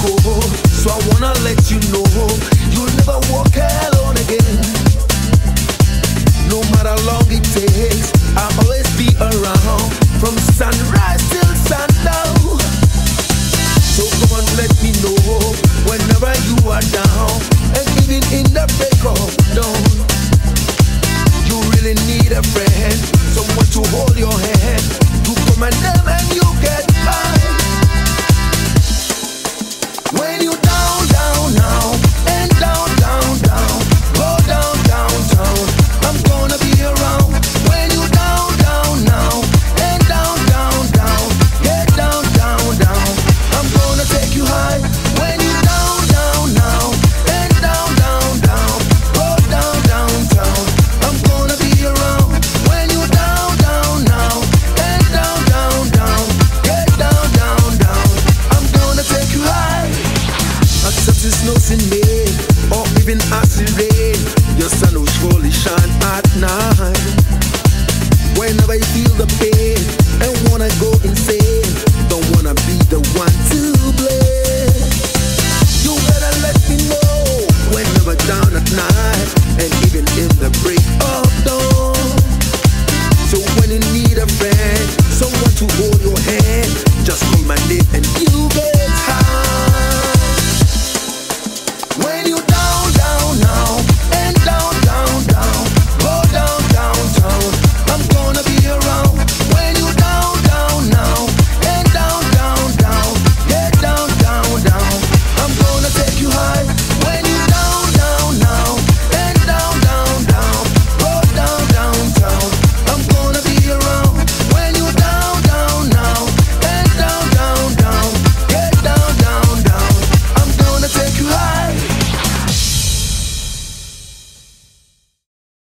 go. So I wanna let you know you'll never walk alone again. No matter how long it takes, I'll always be around from sunrise till sundown. So come on, let me know whenever you are down, and even in the break of dawn. You really need a friend, someone to hold your hand, to come and them and you get by. When you down, down, now, and down, down, down, go down, down, down, I'm gonna be around. When you down, down, now, and down, down, down, get down, down, down, I'm gonna take you high. When you down, down, now, and down, down, down, go down, down, down, I'm gonna be around. When you down, down, now, and down, down, down, get down, down, down, I'm gonna take you high. Accept the snows in May, or even acid rain, your sun will surely shine at night. Whenever you feel the pain and wanna go insane, don't wanna be the one to blame. You better let me know whenever down at night, and even in the break of dawn. So when you need a friend, someone to hold your hand, just call my name and you get high. When